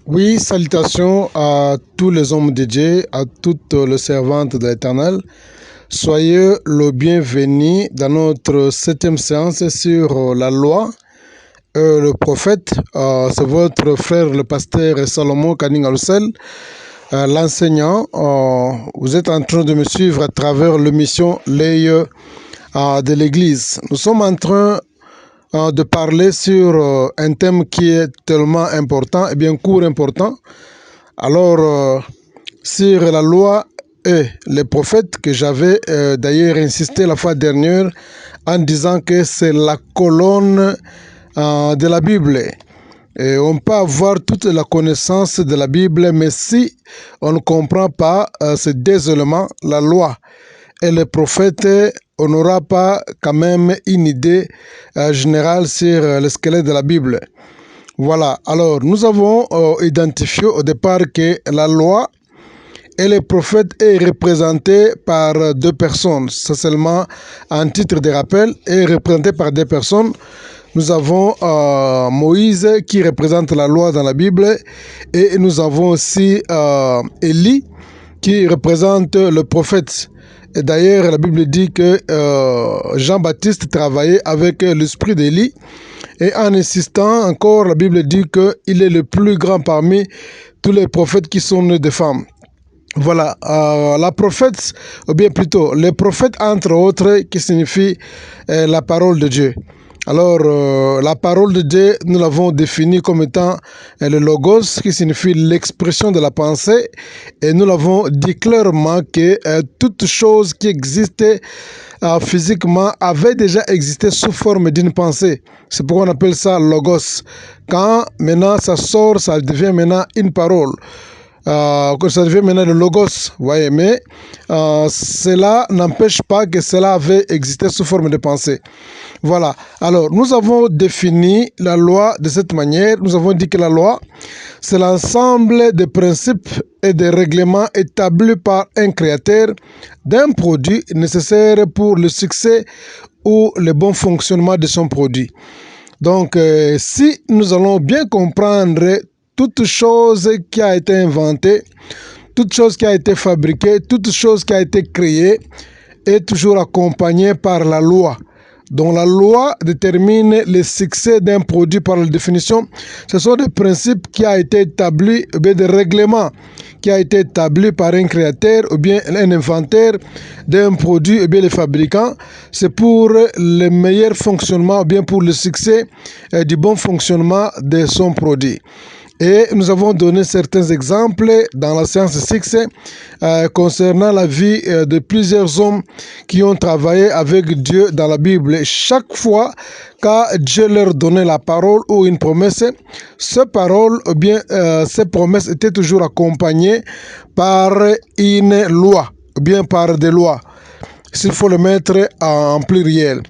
Oui, salutations à tous les hommes de Dieu, à toutes les servantes de l'Éternel. Soyez le bienvenu dans notre septième séance sur la loi. Le prophète, c'est votre frère le pasteur Salomon Kaningalusel, l'enseignant. Vous êtes en train de me suivre à travers l'émission L'œil de l'Église. Nous sommes en train de parler sur un thème qui est tellement important et bien court important. Alors, sur la loi et les prophètes, que j'avais d'ailleurs insisté la fois dernière en disant que c'est la colonne de la Bible. Et on peut avoir toute la connaissance de la Bible, mais si on ne comprend pas ces deux éléments, la loi et les prophètes, on n'aura pas quand même une idée générale sur le squelette de la Bible. Voilà, alors nous avons identifié au départ que la loi et les prophètes est représenté par deux personnes. C'est seulement un titre de rappel, est représenté par deux personnes. Nous avons Moïse qui représente la loi dans la Bible et nous avons aussi Élie qui représente le prophète. Et d'ailleurs, la Bible dit que Jean-Baptiste travaillait avec l'esprit d'Élie. Et en insistant encore, la Bible dit qu'il est le plus grand parmi tous les prophètes qui sont nés de femmes. Voilà, la prophète, ou bien plutôt, les prophètes entre autres, qui signifie la parole de Dieu. Alors, la parole de Dieu, nous l'avons définie comme étant le logos, qui signifie l'expression de la pensée, et nous l'avons dit clairement que toute chose qui existait physiquement avait déjà existé sous forme d'une pensée. C'est pourquoi on appelle ça logos. Quand maintenant ça sort, ça devient maintenant une parole. Que ça devient maintenant le logos, voyez, mais cela n'empêche pas que cela avait existé sous forme de pensée. Voilà, alors nous avons défini la loi de cette manière. Nous avons dit que la loi, c'est l'ensemble des principes et des règlements établis par un créateur d'un produit nécessaire pour le succès ou le bon fonctionnement de son produit. Donc, si nous allons bien comprendre toute chose qui a été inventée, toute chose qui a été fabriquée, toute chose qui a été créée est toujours accompagnée par la loi. Donc la loi détermine le succès d'un produit par la définition. Ce sont des principes qui ont été établis, ou bien des règlements qui ont été établis par un créateur ou bien un inventeur d'un produit ou bien le fabricant. C'est pour le meilleur fonctionnement ou bien pour le succès du bon fonctionnement de son produit. Et nous avons donné certains exemples dans la séance 6 concernant la vie de plusieurs hommes qui ont travaillé avec Dieu dans la Bible. Chaque fois que Dieu leur donnait la parole ou une promesse, ces paroles ou bien ces promesses étaient toujours accompagnées par une loi ou bien par des lois. S'il faut le mettre en pluriel.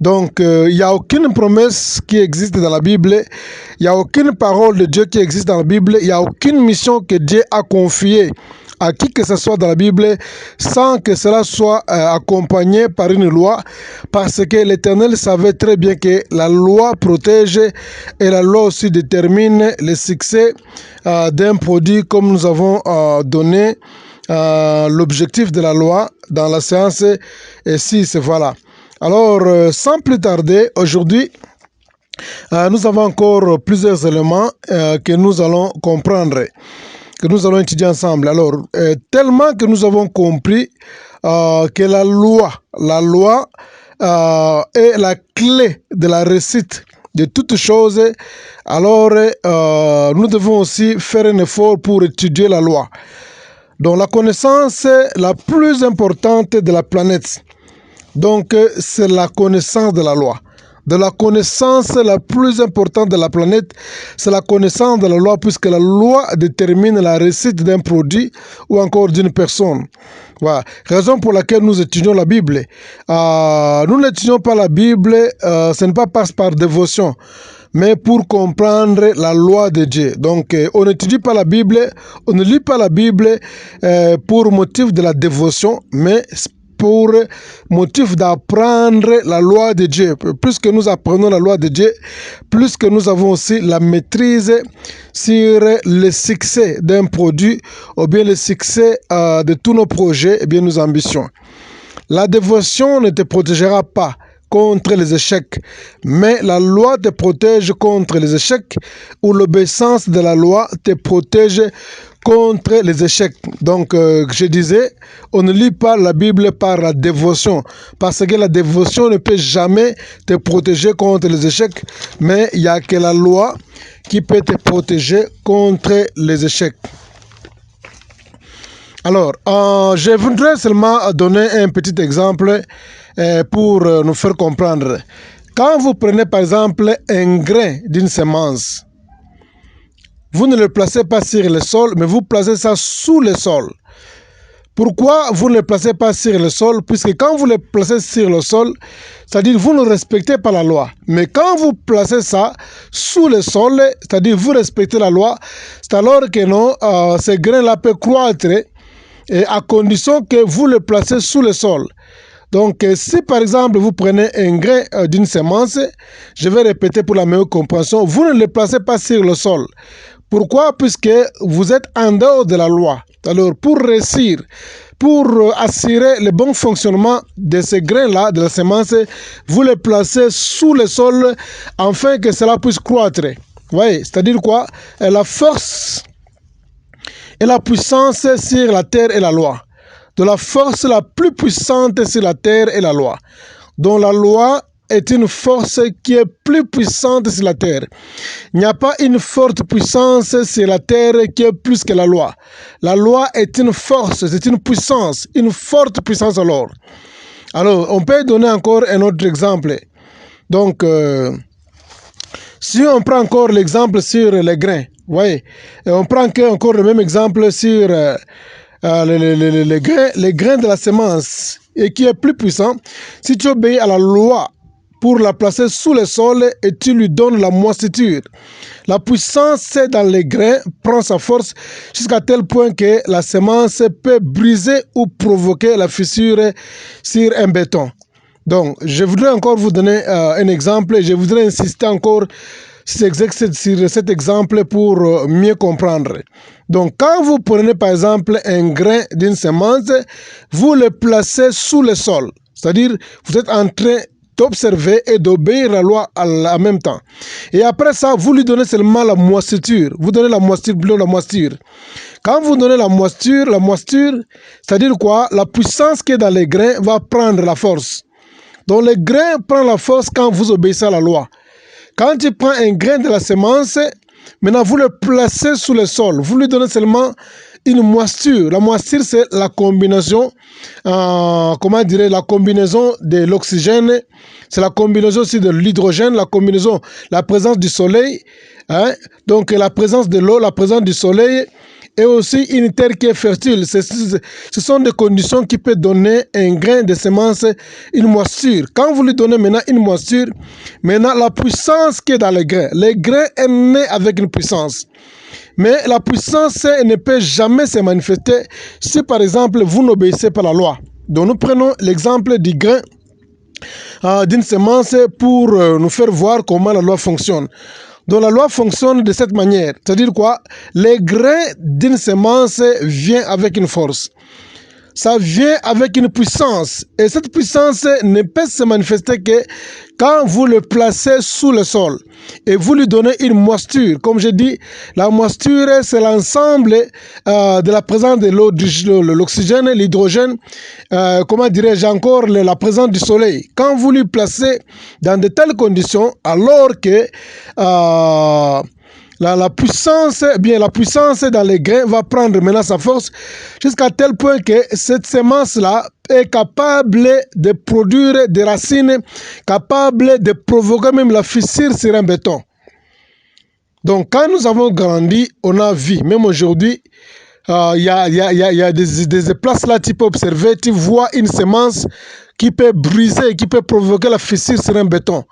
Donc, il n'y a aucune promesse qui existe dans la Bible, il n'y a aucune parole de Dieu qui existe dans la Bible, il n'y a aucune mission que Dieu a confiée à qui que ce soit dans la Bible sans que cela soit accompagné par une loi, parce que l'Éternel savait très bien que la loi protège et la loi aussi détermine le succès d'un produit, comme nous avons donné l'objectif de la loi dans la séance 6. Voilà. Alors, sans plus tarder, aujourd'hui, nous avons encore plusieurs éléments que nous allons comprendre, que nous allons étudier ensemble. Alors, tellement que nous avons compris que la loi est la clé de la réussite de toutes choses, alors nous devons aussi faire un effort pour étudier la loi. Donc, la connaissance la plus importante de la planète, donc, c'est la connaissance de la loi. De la connaissance la plus importante de la planète, c'est la connaissance de la loi, puisque la loi détermine la réussite d'un produit ou encore d'une personne. Voilà. Raison pour laquelle nous étudions la Bible. Nous n'étudions pas la Bible, ce n'est pas par dévotion, mais pour comprendre la loi de Dieu. Donc, on n'étudie pas la Bible, on ne lit pas la Bible pour motif de la dévotion, mais pour motif d'apprendre la loi de Dieu. Plus que nous apprenons la loi de Dieu, plus que nous avons aussi la maîtrise sur le succès d'un produit ou bien le succès de tous nos projets et bien nos ambitions. La dévotion ne te protégera pas contre les échecs, mais la loi te protège contre les échecs ou l'obéissance de la loi te protège contre les échecs. Donc, je disais, on ne lit pas la Bible par la dévotion, parce que la dévotion ne peut jamais te protéger contre les échecs, mais il n'y a que la loi qui peut te protéger contre les échecs. Alors, je voudrais seulement donner un petit exemple pour nous faire comprendre. Quand vous prenez par exemple un grain d'une semence, vous ne le placez pas sur le sol, mais vous placez ça sous le sol. Pourquoi vous ne le placez pas sur le sol? Puisque quand vous le placez sur le sol, c'est-à-dire vous ne respectez pas la loi. Mais quand vous placez ça sous le sol, c'est-à-dire vous respectez la loi, c'est alors que non, ce grain-là peut croître et à condition que vous le placez sous le sol. Donc, si par exemple vous prenez un grain d'une semence, je vais répéter pour la meilleure compréhension, vous ne le placez pas sur le sol. Pourquoi? Puisque vous êtes en dehors de la loi. Alors, pour réussir, pour assurer le bon fonctionnement de ce grain-là, de la semence, vous le placez sous le sol afin que cela puisse croître. Vous voyez, c'est-à-dire quoi? La force et la puissance sur la terre et la loi. De la force la plus puissante sur la terre et la loi. Donc la loi est une force qui est plus puissante sur la terre. Il n'y a pas une forte puissance sur la terre qui est plus que la loi. La loi est une force, c'est une puissance, une forte puissance alors. Alors, on peut donner encore un autre exemple. Donc, si on prend encore l'exemple sur les grains, voyez, et on prend encore le même exemple sur les grains de la semence et qui est plus puissant. Si tu obéis à la loi pour la placer sous le sol et tu lui donnes la moisissure, la puissance dans les grains prend sa force jusqu'à tel point que la semence peut briser ou provoquer la fissure sur un béton. Donc, je voudrais encore vous donner un exemple et je voudrais insister encore sur cet exemple pour mieux comprendre. Donc, quand vous prenez par exemple un grain d'une semence, vous le placez sous le sol. C'est-à-dire, vous êtes en train d'observer et d'obéir à la loi en même temps. Et après ça, vous lui donnez seulement la moisissure. Vous donnez la moisissure. Quand vous donnez la moisissure, c'est-à-dire quoi? La puissance qui est dans les grains va prendre la force. Donc, le grain prend la force quand vous obéissez à la loi. Quand tu prends un grain de la semence, maintenant vous le placez sous le sol. Vous lui donnez seulement une moisissure. La moisissure, c'est la combinaison, la combinaison de l'oxygène, c'est la combinaison aussi de l'hydrogène, la présence du soleil, hein? Donc la présence de l'eau, la présence du soleil, et aussi une terre qui est fertile. Ce sont des conditions qui peuvent donner un grain de semence une moisissure. Quand vous lui donnez maintenant une moisissure, maintenant la puissance qui est dans le grain est né avec une puissance. Mais la puissance ne peut jamais se manifester si par exemple vous n'obéissez pas à la loi. Donc nous prenons l'exemple du grain d'une semence pour nous faire voir comment la loi fonctionne. Donc la loi fonctionne de cette manière. C'est-à-dire quoi? Les grains d'une semence viennent avec une force. Ça vient avec une puissance. Et cette puissance ne peut se manifester que quand vous le placez sous le sol et vous lui donnez une moisissure. Comme je dis, la moisissure, c'est l'ensemble de la présence de l'eau, l'oxygène, l'hydrogène, encore la présence du soleil. Quand vous lui placez dans de telles conditions, alors que la puissance dans les grains va prendre maintenant sa force jusqu'à tel point que cette semence-là est capable de produire des racines, capable de provoquer même la fissure sur un béton. Donc, quand nous avons grandi, on a vu, même aujourd'hui, il y a des places là, tu peux observer, tu vois une semence qui peut briser, qui peut provoquer la fissure sur un béton.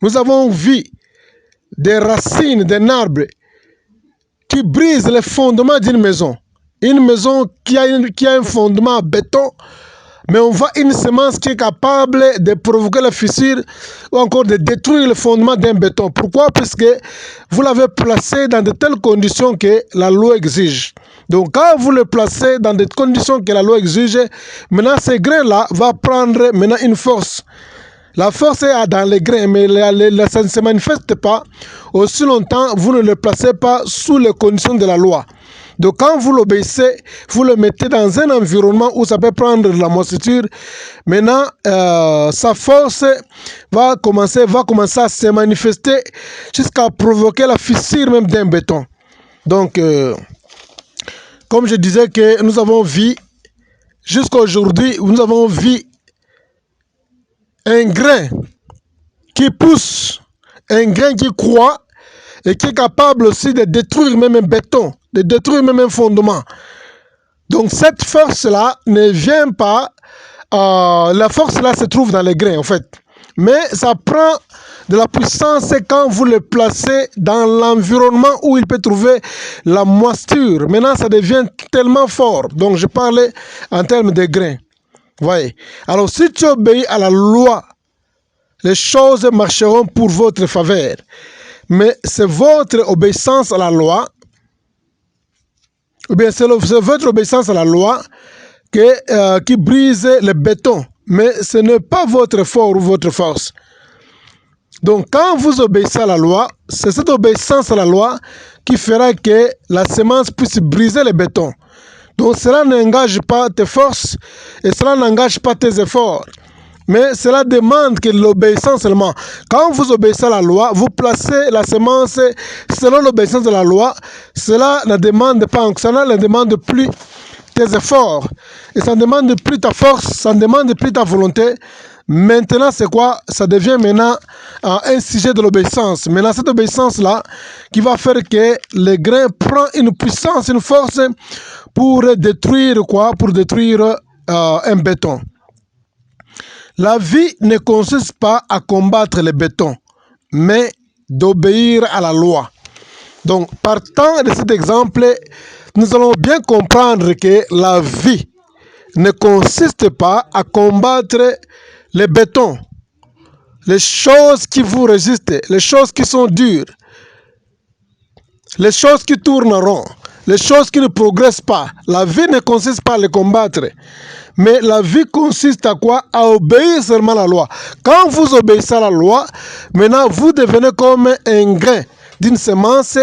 Nous avons vu des racines d'un arbre qui brisent les fondements d'une maison. Une maison qui a un fondement en béton, mais on voit une semence qui est capable de provoquer la fissure ou encore de détruire le fondement d'un béton. Pourquoi? Parce que vous l'avez placé dans de telles conditions que la loi exige. Donc quand vous le placez dans des conditions que la loi exige, maintenant ces grains-là vont prendre maintenant une force. La force est dans les grains, mais ça ne se manifeste pas aussi longtemps vous ne le placez pas sous les conditions de la loi. Donc quand vous l'obéissez, vous le mettez dans un environnement où ça peut prendre de la moisissure. Maintenant, sa force va commencer à se manifester jusqu'à provoquer la fissure même d'un béton. Donc, comme je disais que nous avons vu, jusqu'à aujourd'hui, nous avons vu un grain qui pousse, un grain qui croît et qui est capable aussi de détruire même un béton, de détruire même un fondement. Donc cette force-là ne vient pas, la force-là se trouve dans les grains en fait. Mais ça prend de la puissance quand vous le placez dans l'environnement où il peut trouver la moisture. Maintenant, ça devient tellement fort. Donc je parlais en termes de grains. Voyez. Alors si tu obéis à la loi, les choses marcheront pour votre faveur. Mais c'est votre obéissance à la loi, ou bien c'est votre obéissance à la loi qui brise le béton. Mais ce n'est pas votre force ou votre force. Donc quand vous obéissez à la loi, c'est cette obéissance à la loi qui fera que la semence puisse briser le béton. Donc cela n'engage pas tes forces et cela n'engage pas tes efforts. Mais cela demande que l'obéissance seulement. Quand vous obéissez à la loi, vous placez la semence selon l'obéissance de la loi. Cela ne demande pas, cela ne demande plus tes efforts. Et ça ne demande plus ta force, ça ne demande plus ta volonté. Maintenant, c'est quoi? Ça devient maintenant un sujet de l'obéissance. Maintenant, cette obéissance-là qui va faire que le grain prend une puissance, une force pour détruire quoi? Pour détruire un béton. La vie ne consiste pas à combattre le béton, mais d'obéir à la loi. Donc, partant de cet exemple, nous allons bien comprendre que la vie ne consiste pas à combattre le béton, les choses qui vous résistent, les choses qui sont dures, les choses qui tournent rond, les choses qui ne progressent pas. La vie ne consiste pas à les combattre. Mais la vie consiste à quoi? À obéir seulement à la loi. Quand vous obéissez à la loi, maintenant vous devenez comme un grain d'une semence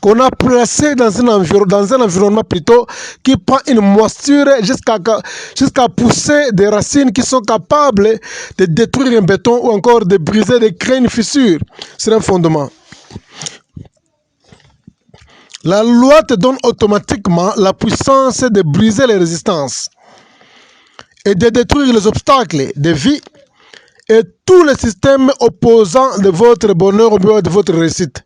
qu'on a placé dans un environnement plutôt qui prend une moisture jusqu'à pousser des racines qui sont capables de détruire un béton ou encore de briser, de créer une fissure sur un fondement. La loi te donne automatiquement la puissance de briser les résistances et de détruire les obstacles de vie et tous les systèmes opposants de votre bonheur ou de votre réussite.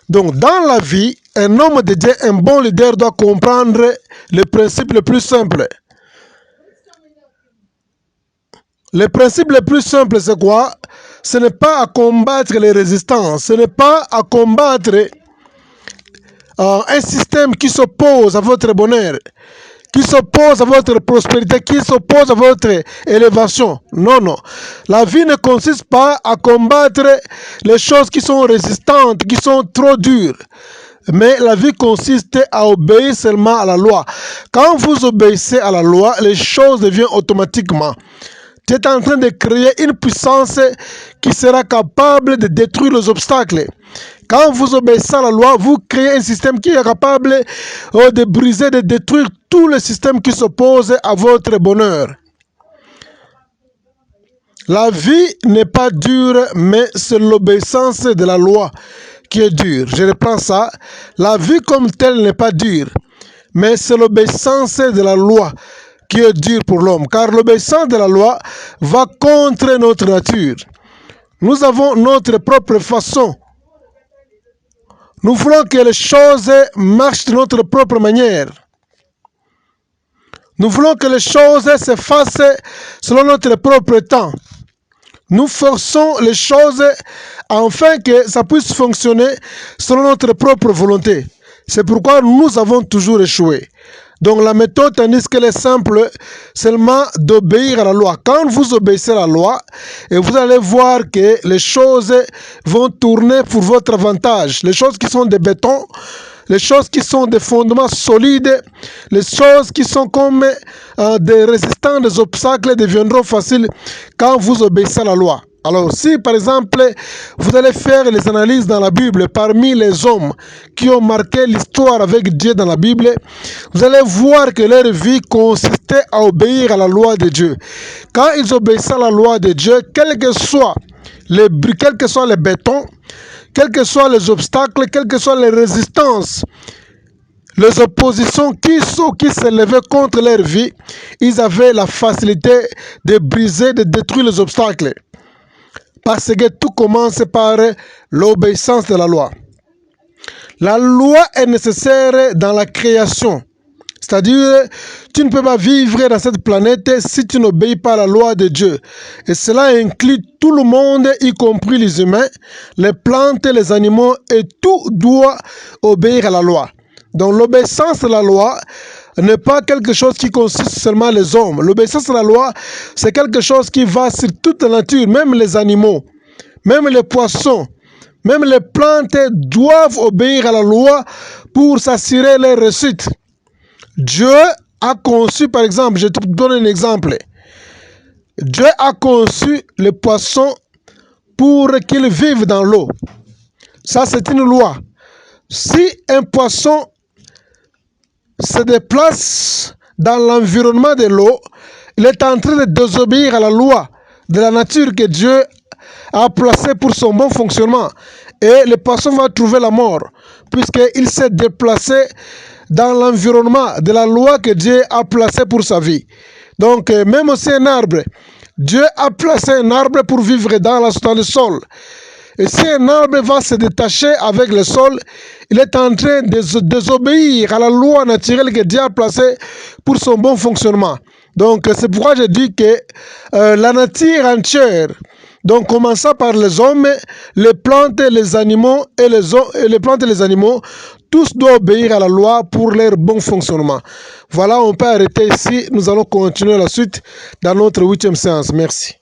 Donc, dans la vie, un homme de Dieu, un bon leader doit comprendre le principe le plus simple. Le principe le plus simple, c'est quoi? Ce n'est pas à combattre les résistances, ce n'est pas à combattre un système qui s'oppose à votre bonheur, qui s'oppose à votre prospérité, qui s'oppose à votre élévation. Non, non. La vie ne consiste pas à combattre les choses qui sont résistantes, qui sont trop dures. Mais la vie consiste à obéir seulement à la loi. Quand vous obéissez à la loi, les choses deviennent automatiquement. Tu es en train de créer une puissance qui sera capable de détruire les obstacles. Quand vous obéissez à la loi, vous créez un système qui est capable de briser, de détruire tous les systèmes qui s'opposent à votre bonheur. La vie n'est pas dure, mais c'est l'obéissance de la loi qui est dure. Je reprends ça. La vie comme telle n'est pas dure, mais c'est l'obéissance de la loi qui est dure pour l'homme. Car l'obéissance de la loi va contre notre nature. Nous avons notre propre façon. Nous voulons que les choses marchent de notre propre manière. Nous voulons que les choses se fassent selon notre propre temps. Nous forçons les choses afin que ça puisse fonctionner selon notre propre volonté. C'est pourquoi nous avons toujours échoué. Donc la méthode, tandis qu'elle est simple, seulement d'obéir à la loi. Quand vous obéissez à la loi, et vous allez voir que les choses vont tourner pour votre avantage. Les choses qui sont de béton, les choses qui sont des fondements solides, les choses qui sont comme des résistants, des obstacles deviendront faciles quand vous obéissez à la loi. Alors si par exemple vous allez faire les analyses dans la Bible parmi les hommes qui ont marqué l'histoire avec Dieu dans la Bible, vous allez voir que leur vie consistait à obéir à la loi de Dieu. Quand ils obéissaient à la loi de Dieu, quel que soit les bétons, quels que soient les obstacles, quelles que soient les résistances, les oppositions qui s'élevaient contre leur vie, ils avaient la facilité de briser, de détruire les obstacles. Parce que tout commence par l'obéissance de la loi. La loi est nécessaire dans la création. C'est-à-dire, tu ne peux pas vivre dans cette planète si tu n'obéis pas à la loi de Dieu. Et cela inclut tout le monde, y compris les humains, les plantes, les animaux, et tout doit obéir à la loi. Donc l'obéissance à la loi n'est pas quelque chose qui consiste seulement les hommes. L'obéissance à la loi, c'est quelque chose qui va sur toute la nature, même les animaux, même les poissons, même les plantes doivent obéir à la loi pour s'assurer leur réussite. Dieu a conçu, par exemple, je te donne un exemple. Dieu a conçu les poissons pour qu'ils vivent dans l'eau. Ça, c'est une loi. Si un poisson se déplace dans l'environnement de l'eau, il est en train de désobéir à la loi de la nature que Dieu a placée pour son bon fonctionnement. Et le poisson va trouver la mort, puisqu'il s'est déplacé dans l'environnement de la loi que Dieu a placée pour sa vie. Donc, même aussi un arbre, Dieu a placé un arbre pour vivre dans le sol. Et si un arbre va se détacher avec le sol, il est en train de désobéir à la loi naturelle que Dieu a placée pour son bon fonctionnement. Donc, c'est pourquoi je dis que la nature entière, donc commençant par les hommes, les plantes, les animaux tous doivent obéir à la loi pour leur bon fonctionnement. Voilà, on peut arrêter ici. Nous allons continuer la suite dans notre 8e séance. Merci.